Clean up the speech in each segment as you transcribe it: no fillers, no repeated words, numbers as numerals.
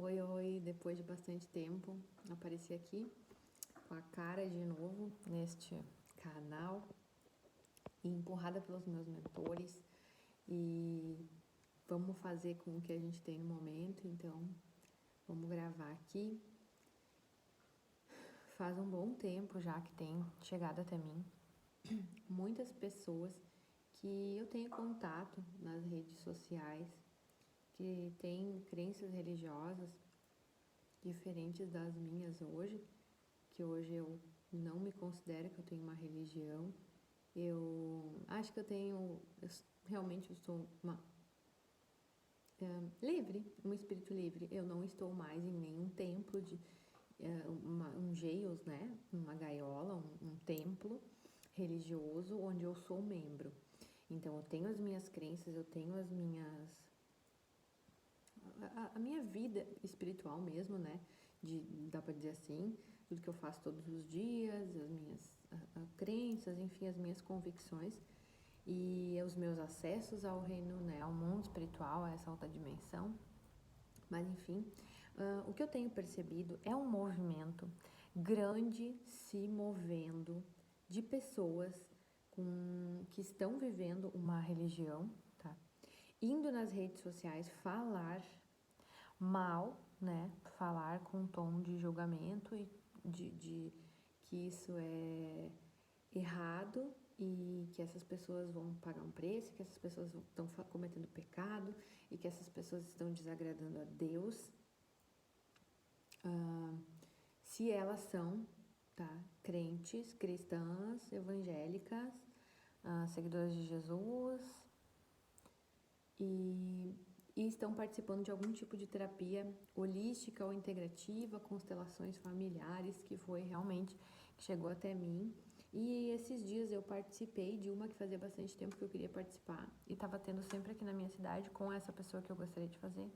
Oi, oi, depois de bastante tempo, apareci aqui com a cara de novo neste canal e empurrada pelos meus mentores e vamos fazer com o que a gente tem no momento, então vamos gravar aqui. Faz um bom tempo já que tem chegado até mim muitas pessoas que eu tenho contato nas redes sociais, que têm crenças religiosas diferentes das minhas hoje, que hoje eu não me considero que eu tenho uma religião. Eu acho que realmente eu sou livre, um espírito livre. Eu não estou mais em nenhum templo um jails, né? Uma gaiola, um templo religioso onde eu sou membro. Então eu tenho as minhas crenças, eu tenho as minhas a minha vida espiritual mesmo, né? Dá pra dizer assim, tudo que eu faço todos os dias, as minhas crenças, enfim, as minhas convicções e os meus acessos ao reino, né? Ao mundo espiritual, a essa outra dimensão. Mas enfim, o que eu tenho percebido é um movimento grande se movendo de pessoas que estão vivendo uma religião, tá? Indo nas redes sociais falar mal, né? Falar com um tom de julgamento e de que isso é errado e que essas pessoas vão pagar um preço, que essas pessoas estão cometendo pecado e que essas pessoas estão desagradando a Deus, se elas são, tá, crentes, cristãs, evangélicas, seguidoras de Jesus e estão participando de algum tipo de terapia holística ou integrativa, constelações familiares, que foi realmente que chegou até mim. E esses dias eu participei de uma que fazia bastante tempo que eu queria participar e estava tendo sempre aqui na minha cidade com essa pessoa que eu gostaria de fazer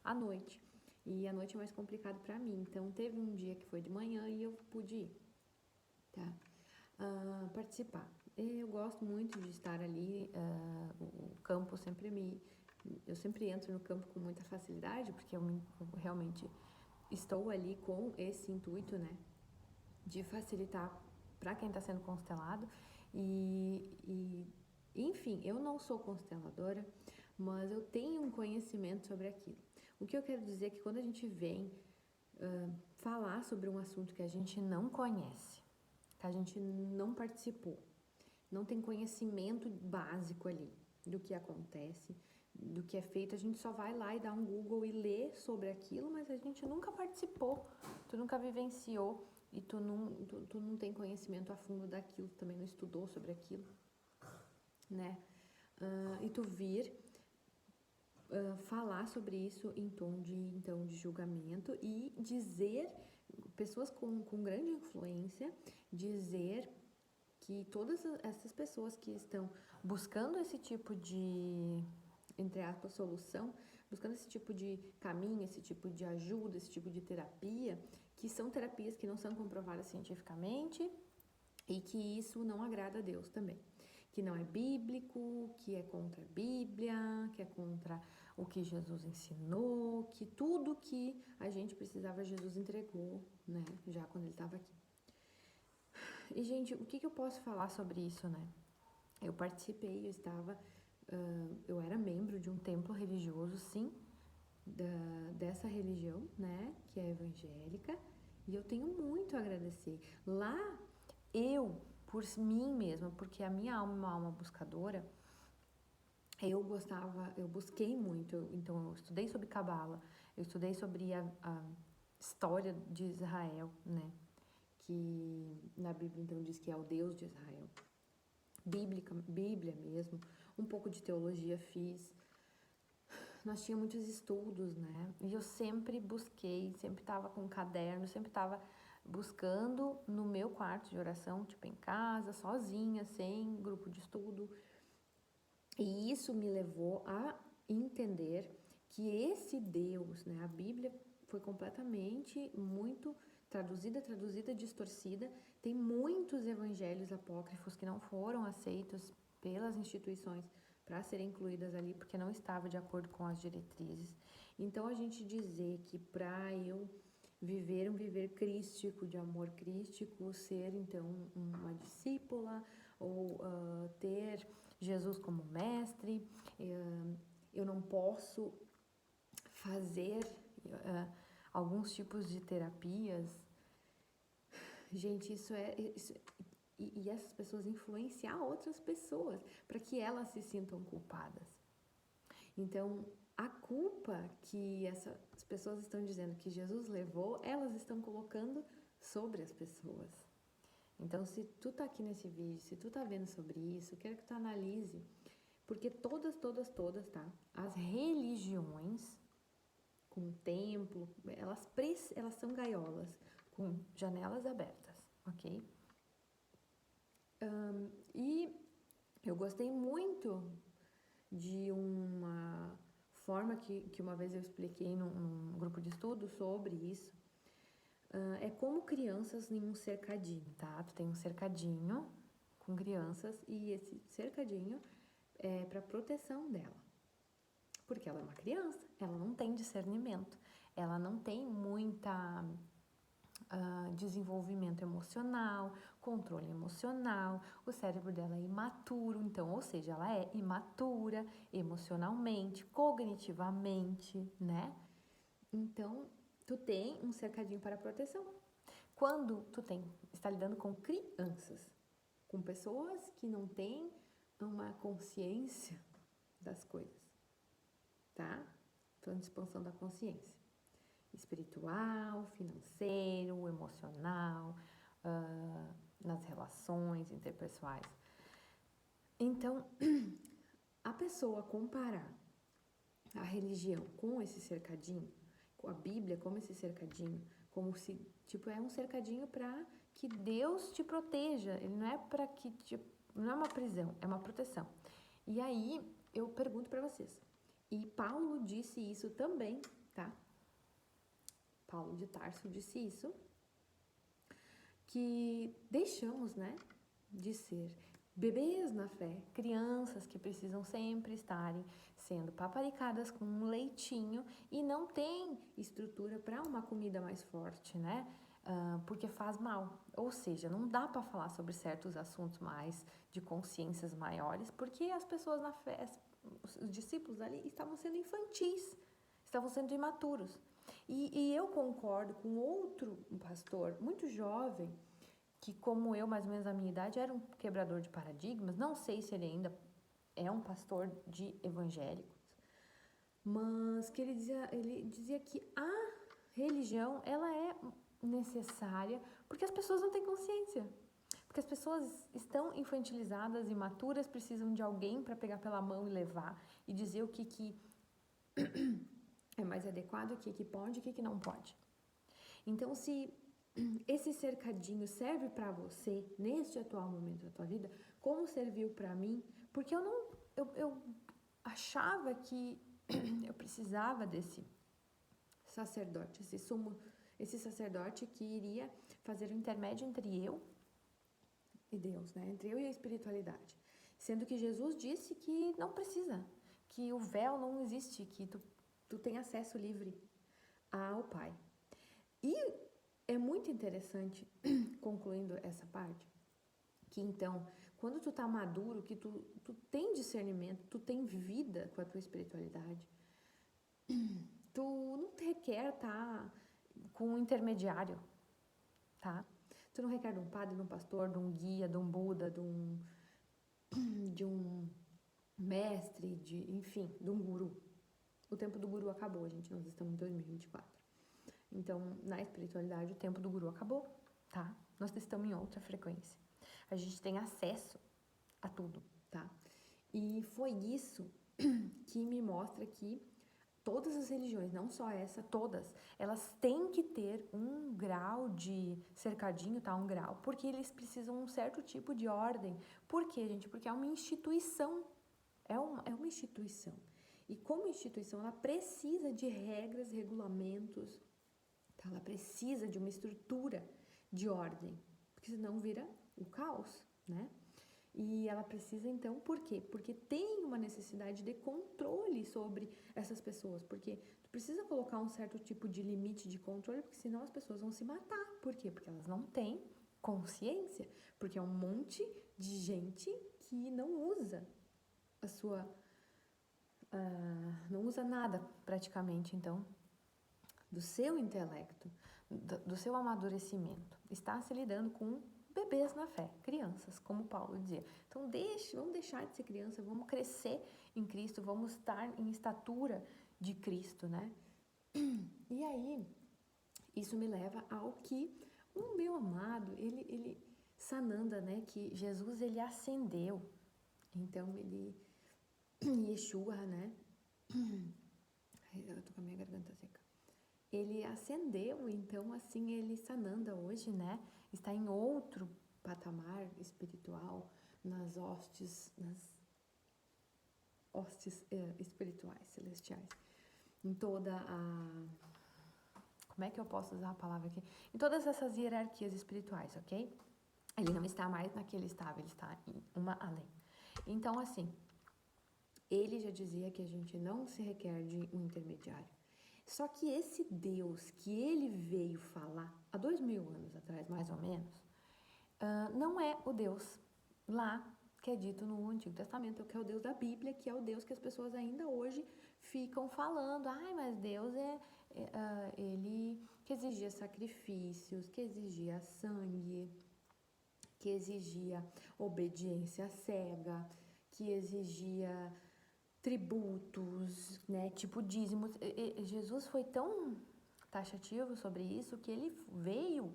à noite. E a noite é mais complicado para mim, então teve um dia que foi de manhã e eu pude ir, tá? Participar. Eu gosto muito de estar ali, o campo eu sempre entro no campo com muita facilidade, porque eu realmente estou ali com esse intuito, né, de facilitar para quem está sendo constelado enfim, eu não sou consteladora, mas eu tenho um conhecimento sobre aquilo. O que eu quero dizer é que quando a gente vem falar sobre um assunto que a gente não conhece, que a gente não participou, não tem conhecimento básico ali do que acontece, do que é feito, a gente só vai lá e dá um Google e lê sobre aquilo, mas a gente nunca participou, tu nunca vivenciou e tu não tem conhecimento a fundo daquilo, tu também não estudou sobre aquilo, né? E tu vir falar sobre isso em tom de julgamento e dizer, pessoas com grande influência, dizer que todas essas pessoas que estão buscando esse tipo de, entre aspas, solução, buscando esse tipo de caminho, esse tipo de ajuda, esse tipo de terapia, que são terapias que não são comprovadas cientificamente e que isso não agrada a Deus também. Que não é bíblico, que é contra a Bíblia, que é contra o que Jesus ensinou, que tudo que a gente precisava Jesus entregou, né, já quando ele estava aqui. E, gente, o que eu posso falar sobre isso, né? Eu participei, eu era membro de um templo religioso, sim, dessa religião, né, que é evangélica, e eu tenho muito a agradecer. Lá, por mim mesma, porque a minha alma é uma alma buscadora, eu busquei muito, então eu estudei sobre Cabala, eu estudei sobre a história de Israel, né, que na Bíblia então diz que é o Deus de Israel. Bíblia mesmo, um pouco de teologia fiz. Nós tínhamos muitos estudos, né? E eu sempre busquei, sempre estava com um caderno, sempre estava buscando no meu quarto de oração, tipo em casa, sozinha, sem grupo de estudo. E isso me levou a entender que esse Deus, né? A Bíblia foi completamente muito traduzida, distorcida. Tem muitos evangelhos apócrifos que não foram aceitos pelas instituições para serem incluídas ali, porque não estava de acordo com as diretrizes. Então, a gente dizer que para eu viver um viver crístico, de amor crístico, ser então uma discípula, ou ter Jesus como mestre, eu não posso fazer alguns tipos de terapias. Gente, e essas pessoas influenciar outras pessoas para que elas se sintam culpadas. Então, a culpa que essas pessoas estão dizendo que Jesus levou, elas estão colocando sobre as pessoas. Então, se tu tá aqui nesse vídeo, se tu tá vendo sobre isso, eu quero que tu analise, porque todas, tá? As religiões com templo, elas são gaiolas com janelas abertas, ok? E eu gostei muito de uma forma que uma vez eu expliquei num grupo de estudo sobre isso. É como crianças em um cercadinho, tá? Tu tem um cercadinho com crianças e esse cercadinho é para proteção dela. Porque ela é uma criança, ela não tem discernimento, ela não tem muita desenvolvimento emocional, controle emocional, o cérebro dela é imaturo, então, ou seja, ela é imatura emocionalmente, cognitivamente, né? Então, tu tem um cercadinho para proteção. Quando tu está lidando com crianças, com pessoas que não têm uma consciência das coisas, tá? Falando de expansão da consciência. Espiritual, financeiro, emocional, nas relações interpessoais. Então, a pessoa comparar a religião com esse cercadinho, com a Bíblia como esse cercadinho, como se, tipo, é um cercadinho para que Deus te proteja, ele não é para que, não é uma prisão, é uma proteção. E aí, eu pergunto para vocês, e Paulo disse isso também, tá? Paulo de Tarso disse isso, que deixamos, né, de ser bebês na fé, crianças que precisam sempre estarem sendo paparicadas com um leitinho e não tem estrutura para uma comida mais forte, né? Porque faz mal. Ou seja, não dá para falar sobre certos assuntos mais de consciências maiores, porque as pessoas na fé, os discípulos ali estavam sendo infantis, estavam sendo imaturos. E eu concordo com outro pastor muito jovem, que como eu, mais ou menos a minha idade, era um quebrador de paradigmas, não sei se ele ainda é um pastor de evangélicos, mas que ele dizia que a religião, ela é necessária porque as pessoas não têm consciência. Porque as pessoas estão infantilizadas, imaturas, precisam de alguém para pegar pela mão e levar e dizer o que é mais adequado, o que pode e o que não pode. Então, se esse cercadinho serve para você neste atual momento da tua vida, como serviu para mim, porque eu achava que eu precisava desse sacerdote, esse sacerdote que iria fazer o intermédio entre eu e Deus, né? Entre eu e a espiritualidade. Sendo que Jesus disse que não precisa, que o véu não existe, que tu tem acesso livre ao Pai. E é muito interessante, concluindo essa parte, que então, quando tu tá maduro, que tu tem discernimento, tu tem vida com a tua espiritualidade, tu não requer tá com um intermediário, tá? Tu não requer de um padre, de um pastor, de um guia, de um Buda, de um mestre, enfim, de um guru. O tempo do guru acabou, gente, nós estamos em 2024. Então, na espiritualidade, o tempo do guru acabou, tá? Nós estamos em outra frequência. A gente tem acesso a tudo, tá? E foi isso que me mostra que todas as religiões, não só essa, todas, elas têm que ter um grau de cercadinho, tá? Um grau, porque eles precisam de um certo tipo de ordem. Por quê, gente? Porque é uma instituição. É uma instituição. E como instituição, ela precisa de regras, regulamentos, tá? Ela precisa de uma estrutura de ordem, porque senão vira o caos, né? E ela precisa, então, por quê? Porque tem uma necessidade de controle sobre essas pessoas. Porque tu precisa colocar um certo tipo de limite de controle, porque senão as pessoas vão se matar. Por quê? Porque elas não têm consciência. Porque é um monte de gente que não usa a sua... não usa nada, praticamente, então, do seu intelecto, do seu amadurecimento. Está se lidando com bebês na fé, crianças, como Paulo dizia. Então, vamos deixar de ser criança, vamos crescer em Cristo, vamos estar em estatura de Cristo, né? E aí, isso me leva ao que o meu amado, Sananda, né? Que Jesus, ele ascendeu. Então, Yeshua, né? Eu tô com a minha garganta seca. Ele ascendeu, então assim Sananda hoje, né, está em outro patamar espiritual, nas hostes espirituais, celestiais, em toda a... Como é que eu posso usar a palavra aqui? Em todas essas hierarquias espirituais, ok? Ele não está mais naquele estado, ele está em uma além. Então, assim, ele já dizia que a gente não se requer de um intermediário. Só que esse Deus que ele veio falar há 2000 anos atrás, mais ou menos, não é o Deus lá que é dito no Antigo Testamento, que é o Deus da Bíblia, que é o Deus que as pessoas ainda hoje ficam falando. Ai, mas Deus ele que exigia sacrifícios, que exigia sangue, que exigia obediência cega, que exigia tributos, né, tipo dízimos. Jesus foi tão taxativo sobre isso que ele veio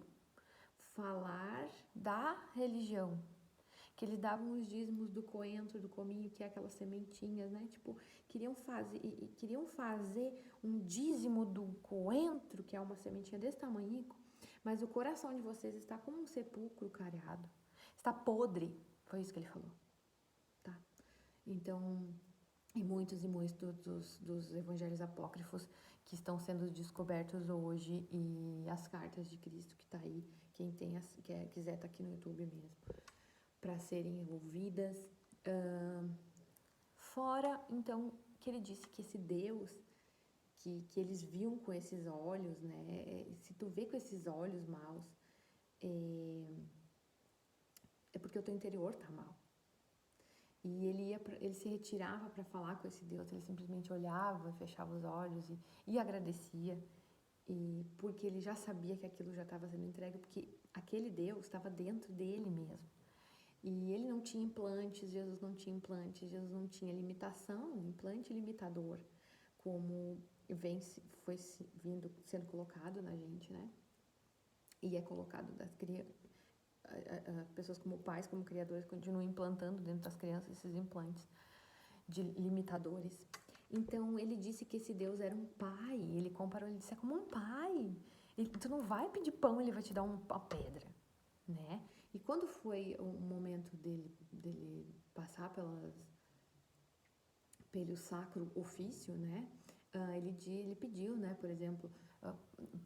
falar da religião, que eles davam os dízimos do coentro, do cominho, que é aquelas sementinhas, né? Tipo, queriam fazer um dízimo do coentro, que é uma sementinha desse tamanhico, mas o coração de vocês está como um sepulcro cariado, está podre, foi isso que ele falou, tá? Então, e muitos dos evangelhos apócrifos que estão sendo descobertos hoje, e as cartas de Cristo que está aí, quem quiser tá aqui no YouTube mesmo, para serem ouvidas. Fora, então, que ele disse que esse Deus que eles viam com esses olhos, né? Se tu vê com esses olhos maus, é porque o teu interior tá mal. E ele se retirava para falar com esse Deus, ele simplesmente olhava, fechava os olhos e agradecia, e porque ele já sabia que aquilo já estava sendo entregue, porque aquele Deus estava dentro dele mesmo. E ele não tinha implantes, Jesus não tinha implantes, Jesus não tinha limitação, implante limitador, como foi sendo colocado na gente, né? E é colocado das crianças. Pessoas como pais, como criadores, continuam implantando dentro das crianças esses implantes de limitadores. Então, ele disse que esse Deus era um pai. Ele comparou, ele disse, é como um pai. Tu não vai pedir pão, ele vai te dar uma pedra, né? E quando foi o momento dele passar pelo sacro ofício, né? Ele pediu, né? Por exemplo,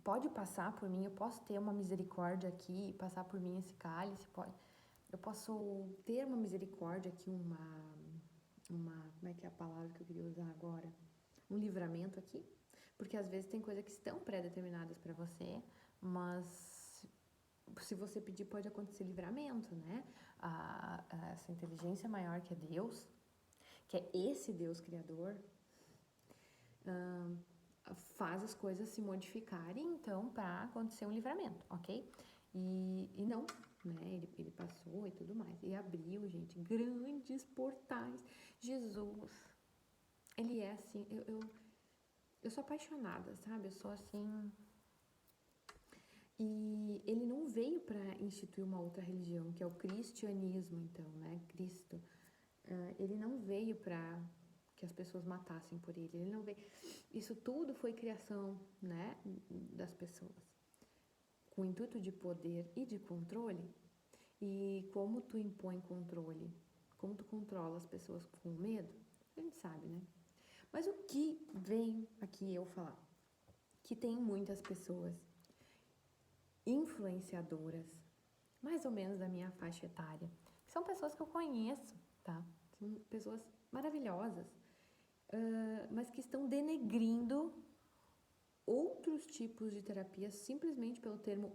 pode passar por mim, eu posso ter uma misericórdia aqui e passar por mim esse cálice, eu posso ter uma misericórdia aqui, como é que é a palavra que eu queria usar agora? Um livramento aqui, porque às vezes tem coisas que estão pré-determinadas para você, mas se você pedir pode acontecer livramento, né? Essa inteligência maior que é Deus, que é esse Deus criador, faz as coisas se modificarem, então, para acontecer um livramento, ok? E não, né? Ele passou e tudo mais. E abriu, gente, grandes portais. Jesus, ele é assim, eu sou apaixonada, sabe? Eu sou assim... E ele não veio para instituir uma outra religião, que é o cristianismo, então, né? Cristo. Ele não veio para que as pessoas matassem por ele. Ele não veio... Isso tudo foi criação, né, das pessoas, com o intuito de poder e de controle. E como tu impõe controle, como tu controla as pessoas com medo, a gente sabe, né? Mas o que vem aqui eu falar? Que tem muitas pessoas influenciadoras, mais ou menos da minha faixa etária, são pessoas que eu conheço, tá? São pessoas maravilhosas, mas que estão denegrindo outros tipos de terapias simplesmente pelo termo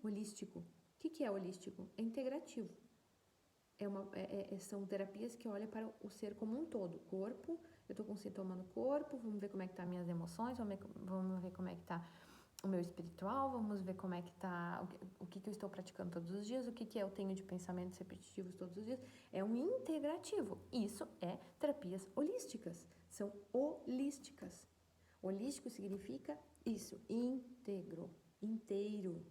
holístico. O que é holístico? É integrativo. São terapias que olham para o ser como um todo. Corpo, eu estou com sintoma no corpo, vamos ver como é que tá minhas emoções, vamos ver como é que tá o meu espiritual, vamos ver como é que tá, o que eu estou praticando todos os dias, o que eu tenho de pensamentos repetitivos todos os dias. É um integrativo. Isso é terapias holísticas. São holísticas. Holístico significa isso, íntegro, inteiro.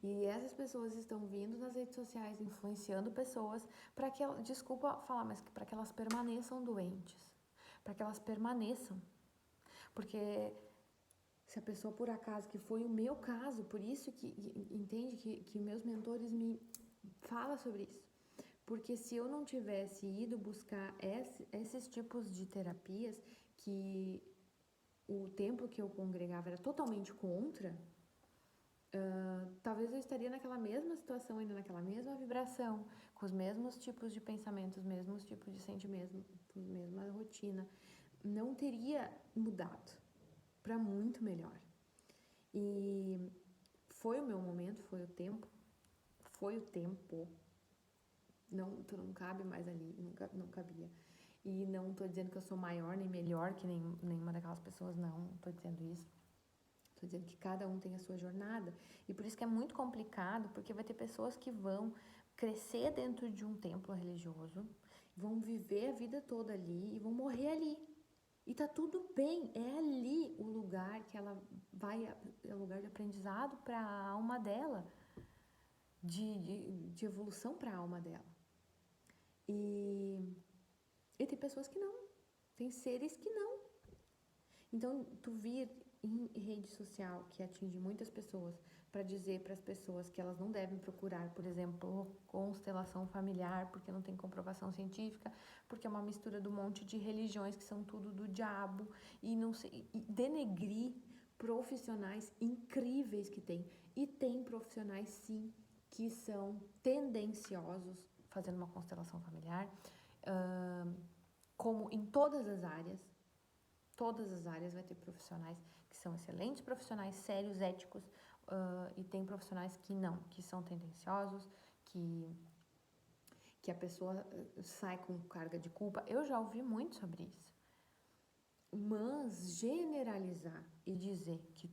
E essas pessoas estão vindo nas redes sociais, influenciando pessoas para que elas, desculpa falar, mas para que elas permaneçam doentes, para que elas permaneçam. Porque se a pessoa por acaso, que foi o meu caso, por isso que entende que meus mentores me falam sobre isso. Porque se eu não tivesse ido buscar esses tipos de terapias que o templo que eu congregava era totalmente contra, talvez eu estaria naquela mesma situação, ainda naquela mesma vibração, com os mesmos tipos de pensamentos, mesmos tipos de sentimentos, mesma rotina. Não teria mudado para muito melhor. E foi o meu momento, foi o tempo. Não, tu não cabe mais ali, não cabia. E não tô dizendo que eu sou maior nem melhor que nenhuma daquelas pessoas, não tô dizendo isso. Tô dizendo que cada um tem a sua jornada. E por isso que é muito complicado, porque vai ter pessoas que vão crescer dentro de um templo religioso, vão viver a vida toda ali e vão morrer ali. E tá tudo bem, é ali o lugar que ela vai, é o lugar de aprendizado para a alma dela, de evolução para a alma dela. E tem pessoas que não, tem seres que não. Então, tu vir em rede social que atinge muitas pessoas para dizer para as pessoas que elas não devem procurar, por exemplo, constelação familiar, porque não tem comprovação científica, porque é uma mistura de um monte de religiões que são tudo do diabo, e não sei, e denegrir profissionais incríveis que tem. E tem profissionais, sim, que são tendenciosos fazendo uma constelação familiar, como em todas as áreas vai ter profissionais que são excelentes profissionais, sérios, éticos, e tem profissionais que não, que são tendenciosos, que a pessoa sai com carga de culpa. Eu já ouvi muito sobre isso. Mas generalizar e dizer que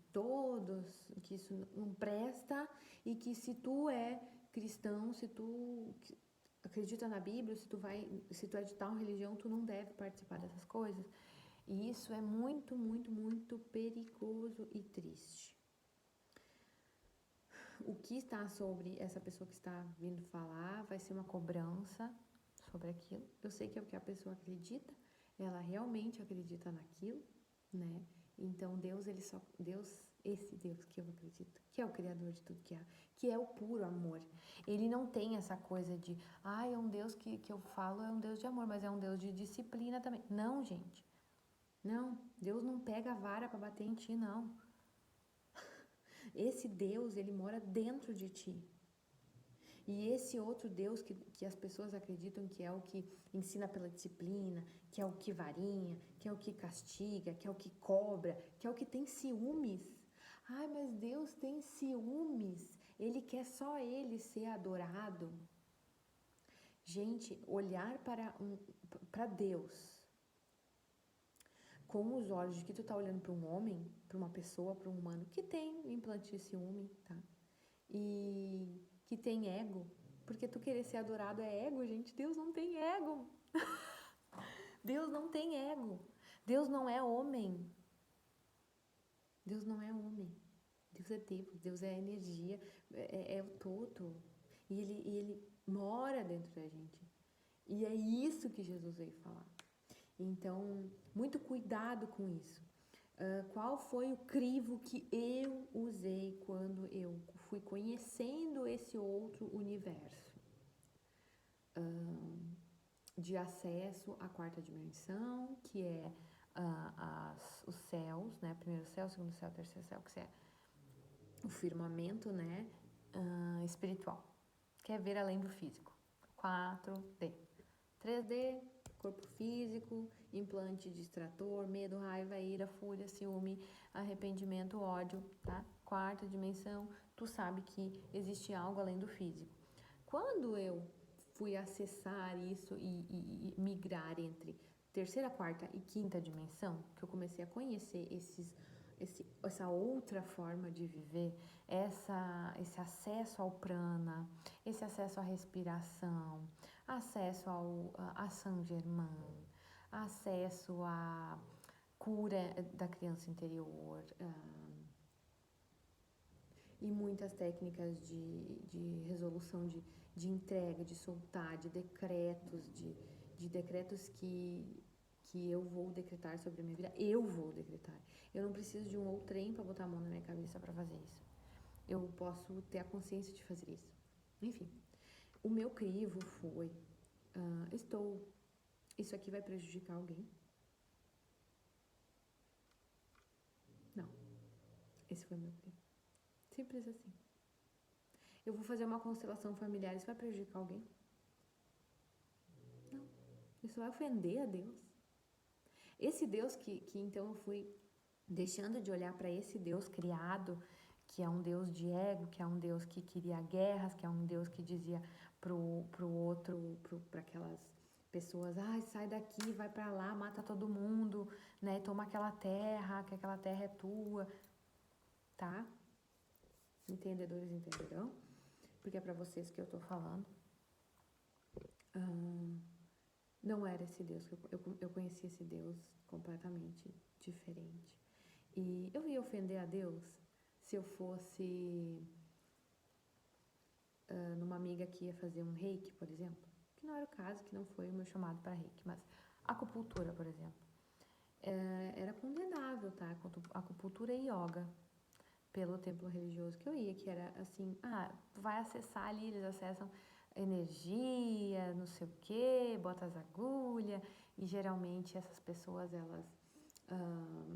que isso não presta e que se tu é cristão, se tu acredita na Bíblia, se tu é de tal religião, tu não deve participar dessas coisas. E isso é muito, muito, muito perigoso e triste. O que está sobre essa pessoa que está vindo falar vai ser uma cobrança sobre aquilo. Eu sei que é o que a pessoa acredita, ela realmente acredita naquilo, né? Então esse Deus que eu acredito, que é o Criador de tudo que há, que é o puro amor. Ele não tem essa coisa de, é um Deus que eu falo, é um Deus de amor, mas é um Deus de disciplina também. Não, gente. Não, Deus não pega a vara para bater em ti, não. Esse Deus, ele mora dentro de ti. E esse outro Deus que as pessoas acreditam que é o que ensina pela disciplina, que é o que varinha, que é o que castiga, que é o que cobra, que é o que tem ciúmes. Mas Deus tem ciúmes. Ele quer só ele ser adorado. Gente, olhar para Deus com os olhos de que tu tá olhando para um homem, para uma pessoa, para um humano que tem implante de ciúme, tá? E que tem ego, porque tu querer ser adorado é ego, gente. Deus não tem ego. Deus não tem ego. Deus não é homem. Deus não é homem. Deus é Deus. Deus é energia, é o todo. E ele mora dentro da gente. E é isso que Jesus veio falar. Então, muito cuidado com isso. Qual foi o crivo que eu usei quando eu fui conhecendo esse outro universo? De acesso à quarta dimensão, que é os céus, né? Primeiro céu, segundo céu, terceiro céu, que é o firmamento, né? Espiritual, que é ver além do físico. 4D. 3D, corpo físico, implante de extrator, medo, raiva, ira, fúria, ciúme, arrependimento, ódio, tá? 4ª dimensão, tu sabe que existe algo além do físico. Quando eu fui acessar isso e migrar entre 3ª, 4ª e 5ª dimensão, que eu comecei a conhecer essa outra forma de viver, esse acesso ao prana, esse acesso à respiração, acesso a Saint Germain, acesso à cura da criança interior, e muitas técnicas de resolução, de entrega, de soltar, de decretos que eu vou decretar sobre a minha vida, eu vou decretar. Eu não preciso de um outrem para botar a mão na minha cabeça para fazer isso. Eu posso ter a consciência de fazer isso. Enfim, o meu crivo foi, isso aqui vai prejudicar alguém? Não. Esse foi o meu crivo. Simples assim. Eu vou fazer uma constelação familiar, isso vai prejudicar alguém? Não. Isso vai ofender a Deus. Esse Deus que então eu fui deixando de olhar para esse Deus criado, que é um Deus de ego, que é um Deus que queria guerras, que é um Deus que dizia pro outro, para aquelas pessoas, sai daqui, vai para lá, mata todo mundo, né? Toma aquela terra, que aquela terra é tua, tá? Entendedores entenderão, porque é para vocês que eu tô falando. Não era esse Deus, eu conhecia esse Deus completamente diferente. E eu ia ofender a Deus se eu fosse numa amiga que ia fazer um reiki, por exemplo, que não era o caso, que não foi o meu chamado para reiki, mas acupuntura, por exemplo, era condenável, tá? Acupuntura e yoga, pelo templo religioso que eu ia, que era assim, tu vai acessar ali, eles acessam energia, não sei o que, bota as agulhas, e geralmente essas pessoas, elas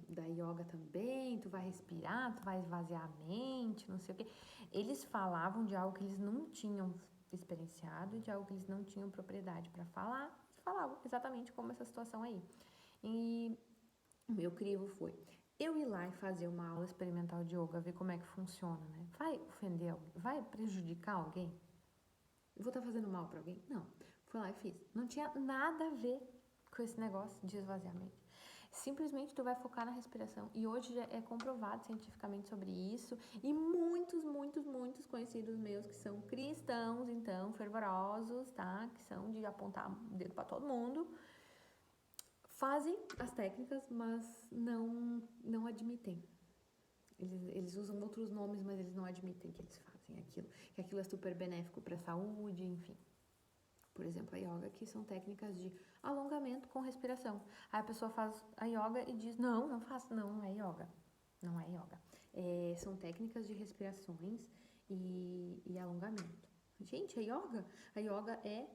da yoga também, tu vai respirar, tu vai esvaziar a mente, não sei o que. Eles falavam de algo que eles não tinham experienciado, de algo que eles não tinham propriedade para falar, falavam exatamente como essa situação aí. E o meu crivo foi eu ir lá e fazer uma aula experimental de yoga, ver como é que funciona, né? Vai ofender alguém? Vai prejudicar alguém? Eu vou estar fazendo mal para alguém? Não. Fui lá e fiz. Não tinha nada a ver com esse negócio de esvaziamento. Simplesmente tu vai focar na respiração. E hoje já é comprovado cientificamente sobre isso. E muitos conhecidos meus que são cristãos, então, fervorosos, tá? Que são de apontar o dedo para todo mundo, fazem as técnicas, mas não admitem. Eles usam outros nomes, mas eles não admitem que eles fazem aquilo. Que aquilo é super benéfico para a saúde, enfim. Por exemplo, a yoga, que são técnicas de alongamento com respiração. Aí a pessoa faz a yoga e diz, não faço, não é yoga. Não é yoga. São técnicas de respirações e alongamento. Gente, é yoga? A yoga é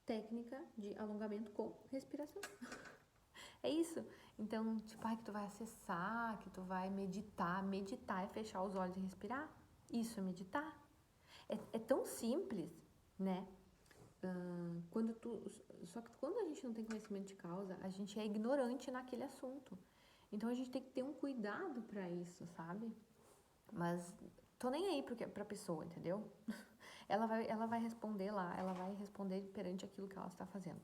técnica de alongamento com respiração. É isso. Então, tipo, que tu vai acessar, que tu vai meditar. Meditar é fechar os olhos e respirar. Isso é meditar. É tão simples, né? Só que quando a gente não tem conhecimento de causa, a gente é ignorante naquele assunto. Então a gente tem que ter um cuidado pra isso, sabe? Mas tô nem aí pra pessoa, entendeu? Ela vai responder lá, ela vai responder perante aquilo que ela está fazendo.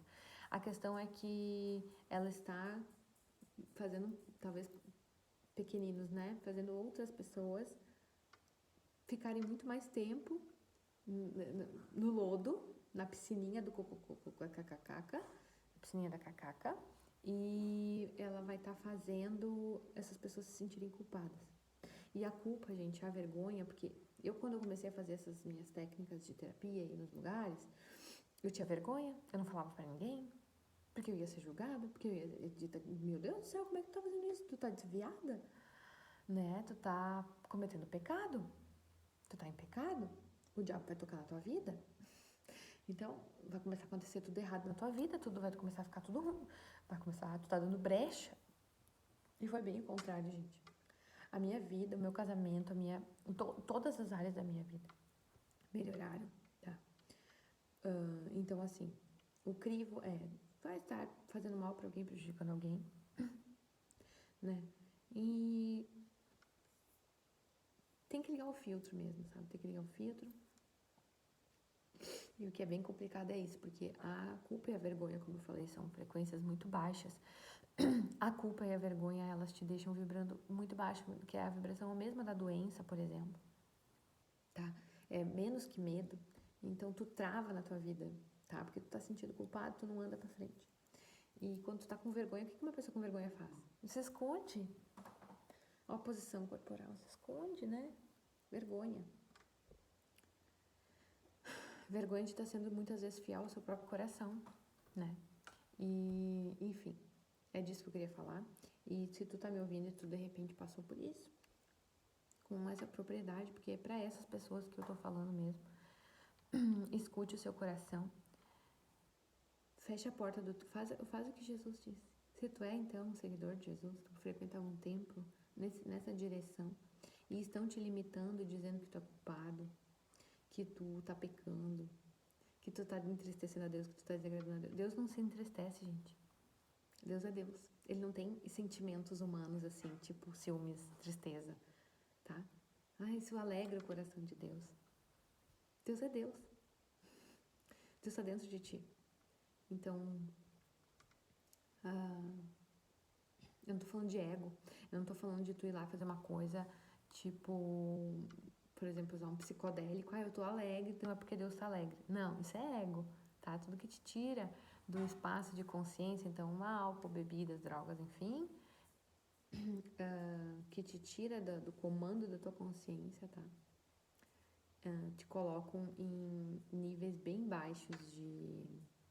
A questão é que ela está fazendo, talvez pequeninos, né? Fazendo outras pessoas ficarem muito mais tempo no lodo, na piscininha do cacacaca, na piscininha da cacaca, e ela vai estar fazendo essas pessoas se sentirem culpadas. E a culpa, gente, a vergonha, porque quando eu comecei a fazer essas minhas técnicas de terapia e nos lugares, eu tinha vergonha, eu não falava pra ninguém, porque eu ia ser julgada, porque eu ia dizer, meu Deus do céu, como é que tu tá fazendo isso? Tu tá desviada? Né? Tu tá cometendo pecado? Tu tá em pecado? O diabo vai tocar na tua vida? Então, vai começar a acontecer tudo errado na tua vida, tudo vai começar a ficar tudo ruim, tu tá dando brecha. E foi bem o contrário, gente. A minha vida, o meu casamento, todas as áreas da minha vida melhoraram, tá? Então, assim, o crivo vai estar fazendo mal para alguém, prejudicando alguém, né? E tem que ligar o filtro mesmo, sabe? Tem que ligar o filtro. E o que é bem complicado é isso, porque a culpa e a vergonha, como eu falei, são frequências muito baixas. A culpa e a vergonha, elas te deixam vibrando muito baixo, que é a vibração mesma da doença, por exemplo, tá? É menos que medo. Então, tu trava na tua vida, tá? Porque tu tá sentindo culpado, tu não anda pra frente. E quando tu tá com vergonha, o que uma pessoa com vergonha faz? Se esconde. Ó, a posição corporal, se esconde, né? Vergonha. Vergonha de estar sendo muitas vezes fiel ao seu próprio coração, né? E, enfim, é disso que eu queria falar. E se tu tá me ouvindo e tu de repente passou por isso, com essa propriedade, porque é pra essas pessoas que eu tô falando mesmo. Escute o seu coração. Fecha a porta do... Faz o que Jesus disse. Se tu é, então, um seguidor de Jesus, tu frequenta um templo nessa direção, e estão te limitando, dizendo que tu é culpado, que tu tá pecando, que tu tá entristecendo a Deus, que tu tá desagradando a Deus. Deus não se entristece, gente. Deus é Deus. Ele não tem sentimentos humanos assim, tipo ciúmes, tristeza, tá? Isso alegra o coração de Deus. Deus é Deus. Deus está dentro de ti. Então, eu não tô falando de ego. Eu não tô falando de tu ir lá fazer uma coisa, tipo, por exemplo, usar um psicodélico. Eu tô alegre, então é porque Deus tá alegre. Não, isso é ego, tá? Tudo que te tira do espaço de consciência, então, álcool, bebidas, drogas, enfim, que te tira do comando da tua consciência, tá? Te colocam em níveis bem baixos de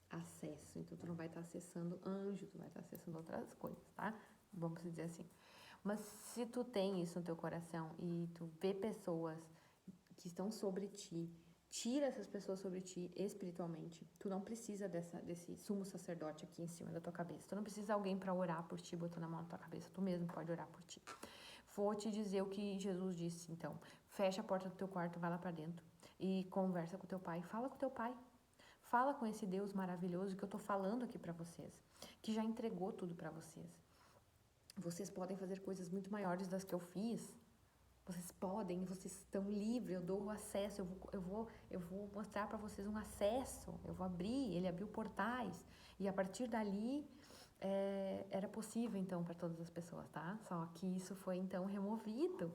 acesso. Então, tu não vai estar acessando anjo, tu vai estar acessando outras coisas, tá? Vamos dizer assim. Mas se tu tem isso no teu coração e tu vê pessoas que estão sobre ti, tira essas pessoas sobre ti espiritualmente. Tu não precisa desse sumo sacerdote aqui em cima da tua cabeça. Tu não precisa de alguém para orar por ti, botando a mão na tua cabeça. Tu mesmo pode orar por ti. Vou te dizer o que Jesus disse, então. Fecha a porta do teu quarto, vai lá para dentro e conversa com teu pai. Fala com teu pai. Fala com esse Deus maravilhoso que eu tô falando aqui para vocês, que já entregou tudo para vocês. Vocês podem fazer coisas muito maiores das que eu fiz. Vocês podem, vocês estão livres, eu dou o acesso, eu vou mostrar para vocês um acesso, eu vou abrir, ele abriu portais, e a partir dali era possível então para todas as pessoas, tá? Só que isso foi então removido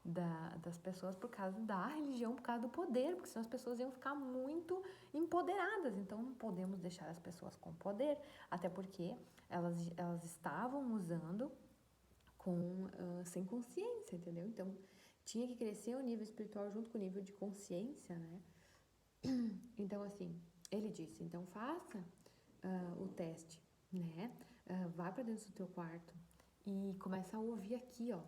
das pessoas por causa da religião, por causa do poder, porque senão as pessoas iam ficar muito empoderadas, então não podemos deixar as pessoas com poder, até porque elas estavam usando sem consciência, entendeu? Então, tinha que crescer o nível espiritual junto com o nível de consciência, né? Então, assim, ele disse, então faça o teste, né? Vai para dentro do teu quarto e começa a ouvir aqui, ó.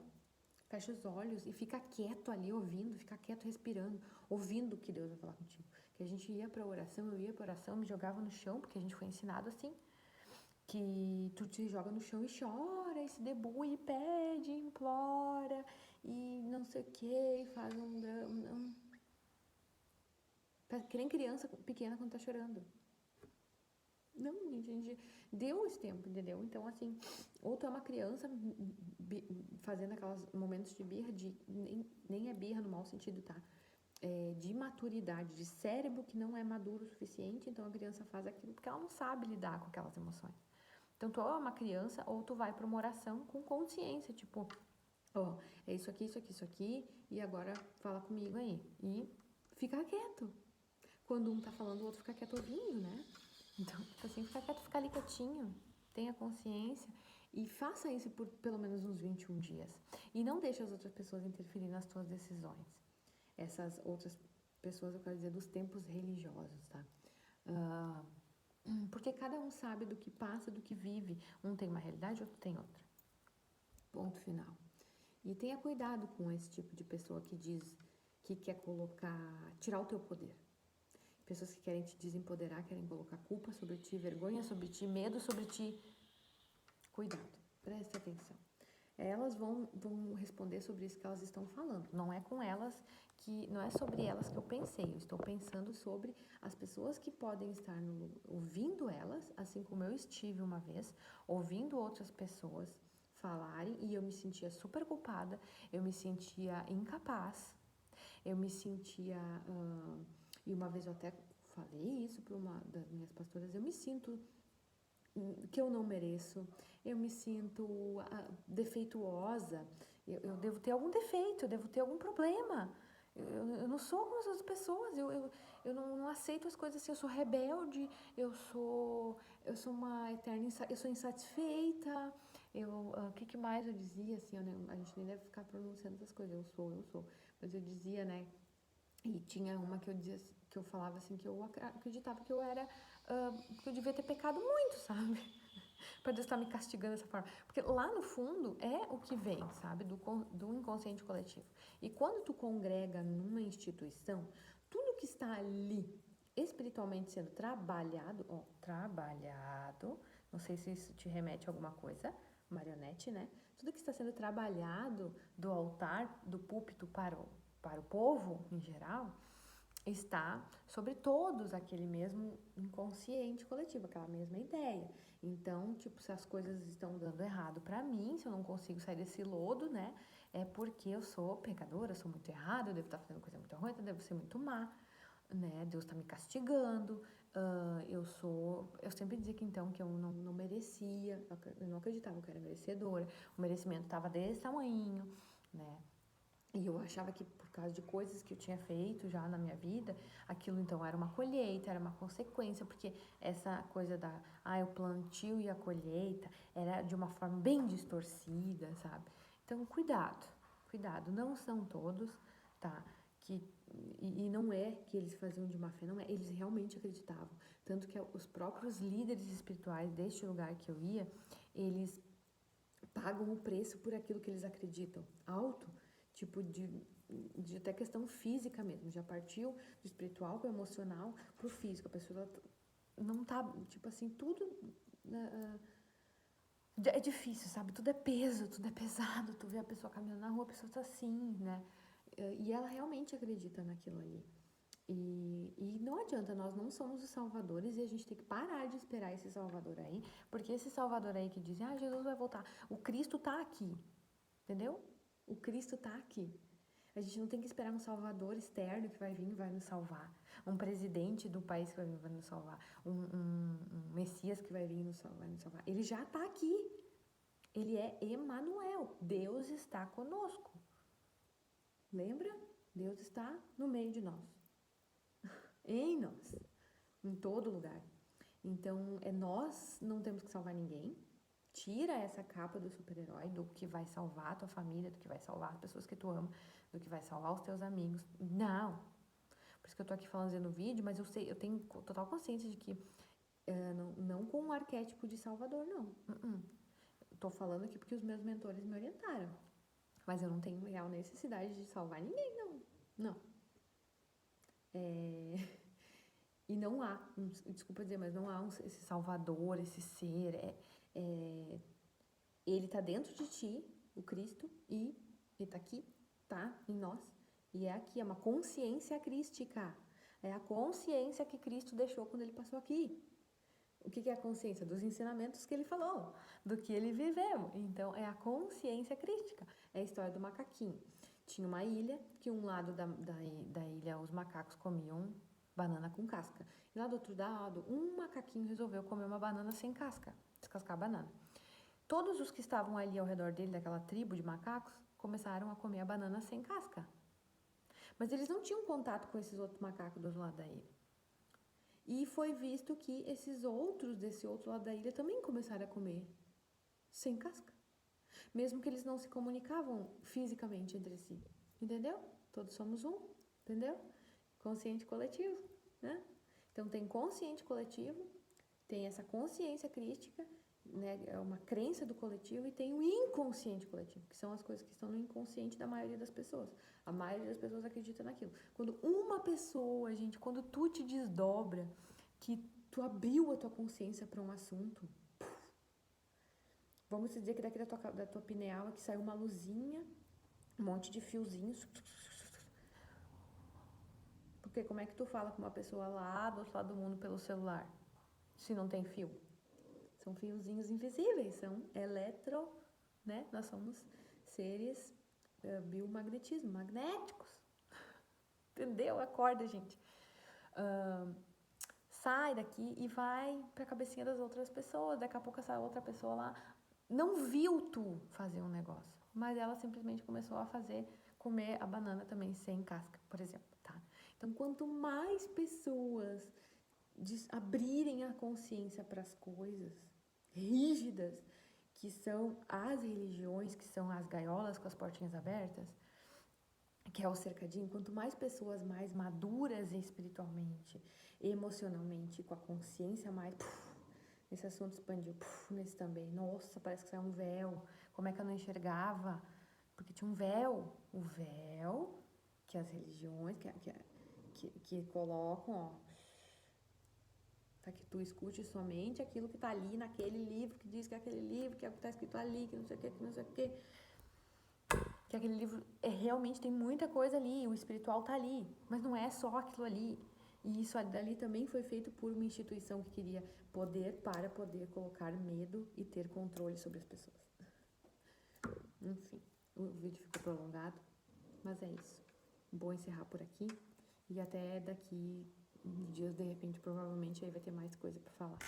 Fecha os olhos e fica quieto ali, ouvindo, fica quieto, respirando, ouvindo o que Deus vai falar contigo. Que a gente ia pra oração, eu ia pra oração, me jogava no chão, porque a gente foi ensinado assim, que tu te joga no chão e chora, e se debulha, e pede, implora, e não sei o que, e faz um drama. Que nem criança pequena quando tá chorando. Não, gente, deu esse tempo, entendeu? Então, assim, ou tu é uma criança fazendo aqueles momentos de birra, nem é birra no mau sentido, tá? De maturidade, de cérebro que não é maduro o suficiente, então a criança faz aquilo porque ela não sabe lidar com aquelas emoções. Então, tu ou é uma criança ou tu vai pra uma oração com consciência, tipo, ó, é isso aqui, isso aqui, isso aqui, e agora fala comigo aí. E fica quieto. Quando um tá falando, o outro fica quieto ouvindo, né? Então, assim, fica quieto, fica ali quietinho, tenha consciência e faça isso por pelo menos uns 21 dias. E não deixe as outras pessoas interferir nas tuas decisões. Essas outras pessoas, eu quero dizer, dos tempos religiosos, tá? Porque cada um sabe do que passa, do que vive. Um tem uma realidade, outro tem outra. Ponto final. E tenha cuidado com esse tipo de pessoa que diz que quer tirar o teu poder. Pessoas que querem te desempoderar, querem colocar culpa sobre ti, vergonha sobre ti, medo sobre ti. Cuidado, preste atenção. elas vão responder sobre isso que elas estão falando. Não é com elas não é sobre elas que eu pensei. Eu estou pensando sobre as pessoas que podem estar ouvindo elas, assim como eu estive uma vez, ouvindo outras pessoas falarem e eu me sentia super culpada, eu me sentia incapaz, eu me sentia... e uma vez eu até falei isso para uma das minhas pastoras, eu me sinto que eu não mereço, eu me sinto defeituosa, eu devo ter algum defeito, eu devo ter algum problema, eu não sou como as outras pessoas, eu não aceito as coisas assim, eu sou rebelde, eu sou uma eterna, eu sou insatisfeita, o que mais eu dizia, assim, a gente nem deve ficar pronunciando essas coisas, eu sou, mas eu dizia, né, e tinha uma que eu dizia, que eu falava assim, que eu acreditava que eu era, que eu devia ter pecado muito, sabe? Pra Deus estar me castigando dessa forma. Porque lá no fundo é o que vem, sabe? Do inconsciente coletivo. E quando tu congrega numa instituição, tudo que está ali espiritualmente sendo trabalhado, não sei se isso te remete a alguma coisa, marionete, né? Tudo que está sendo trabalhado do altar, do púlpito para o povo em geral, está sobre todos aquele mesmo inconsciente coletivo, aquela mesma ideia. Então, tipo, se as coisas estão dando errado pra mim, se eu não consigo sair desse lodo, né, é porque eu sou pecadora, eu sou muito errada, eu devo estar fazendo coisa muito ruim, eu devo ser muito má, né, Deus está me castigando, eu sempre dizia que então que eu não merecia, eu não acreditava que eu era merecedora, o merecimento estava desse tamanho, né, e eu achava que por causa de coisas que eu tinha feito já na minha vida, aquilo então era uma colheita, era uma consequência, porque essa coisa o plantio e a colheita era de uma forma bem distorcida, sabe? Então, cuidado, não são todos, tá? E não é que eles faziam de má fé, não é, eles realmente acreditavam. Tanto que os próprios líderes espirituais deste lugar que eu ia, eles pagam o preço por aquilo que eles acreditam, alto, tipo de até questão física mesmo, já partiu do espiritual para o emocional pro físico, a pessoa não tá, tipo assim, tudo é difícil, sabe, tudo é peso, tudo é pesado, tu vê a pessoa caminhando na rua, a pessoa tá assim, né, e ela realmente acredita naquilo ali. E não adianta, nós não somos os salvadores e a gente tem que parar de esperar esse salvador aí, porque esse salvador aí que diz, Jesus vai voltar, o Cristo tá aqui, entendeu? O Cristo tá aqui. A gente não tem que esperar um salvador externo que vai vir e vai nos salvar, um presidente do país que vai vir e vai nos salvar, um Messias que vai vir e vai nos salvar. Ele já tá aqui. Ele é Emanuel, Deus está conosco. Lembra? Deus está no meio de nós. Em nós, em todo lugar. Então, nós não temos que salvar ninguém. Tira essa capa do super-herói, do que vai salvar a tua família, do que vai salvar as pessoas que tu ama, do que vai salvar os teus amigos. Não. Por isso que eu tô aqui falando no vídeo, mas eu tenho total consciência de que não com um arquétipo de salvador, não. Tô falando aqui porque os meus mentores me orientaram. Mas eu não tenho real necessidade de salvar ninguém, não. Não. E não há, desculpa dizer, mas não há esse salvador, esse ser. Ele tá dentro de ti, o Cristo, e ele tá aqui, tá em nós. E é aqui, é uma consciência crística. É a consciência que Cristo deixou quando ele passou aqui. O que é a consciência? Dos ensinamentos que ele falou, do que ele viveu. Então, é a consciência crística. É a história do macaquinho. Tinha uma ilha, que um lado da ilha os macacos comiam banana com casca. E lá do outro lado, um macaquinho resolveu comer uma banana sem casca, descascar a banana. Todos os que estavam ali ao redor dele, daquela tribo de macacos, começaram a comer a banana sem casca. Mas eles não tinham contato com esses outros macacos do outro lado da ilha. E foi visto que esses outros desse outro lado da ilha também começaram a comer sem casca. Mesmo que eles não se comunicavam fisicamente entre si. Entendeu? Todos somos um, entendeu? Consciente coletivo, né? Então tem consciente coletivo, tem essa consciência crística, né? É uma crença do coletivo, e tem o inconsciente coletivo, que são as coisas que estão no inconsciente da maioria das pessoas. A maioria das pessoas acredita naquilo. Quando uma pessoa, gente, quando tu te desdobra, que tu abriu a tua consciência para um assunto, Vamos dizer que daqui da tua pineal aqui saiu uma luzinha, um monte de fiozinhos. Porque como é que tu fala com uma pessoa lá do outro lado do mundo pelo celular, se não tem fio? São fiozinhos invisíveis, são né? Nós somos seres biomagnetismo, magnéticos. Entendeu? Acorda, gente. Sai daqui e vai pra cabecinha das outras pessoas. Daqui a pouco essa outra pessoa lá não viu tu fazer um negócio, mas ela simplesmente começou a comer a banana também sem casca, por exemplo, tá? Então, quanto mais pessoas abrirem a consciência para as coisas rígidas, que são as religiões, que são as gaiolas com as portinhas abertas, que é o cercadinho, quanto mais pessoas mais maduras espiritualmente, emocionalmente, com a consciência mais... Esse assunto expandiu, nesse também. Nossa, parece que saiu um véu. Como é que eu não enxergava? Porque tinha um véu. O véu que as religiões que colocam, ó, para que tu escute somente aquilo que tá ali naquele livro, que diz que é aquele livro, que é o que tá escrito ali, que não sei o que. Que aquele livro realmente tem muita coisa ali, o espiritual tá ali, mas não é só aquilo ali. E isso ali também foi feito por uma instituição que queria poder para poder colocar medo e ter controle sobre as pessoas. Enfim, o vídeo ficou prolongado, mas é isso. Vou encerrar por aqui e até daqui uns dias, de repente, provavelmente aí vai ter mais coisa para falar.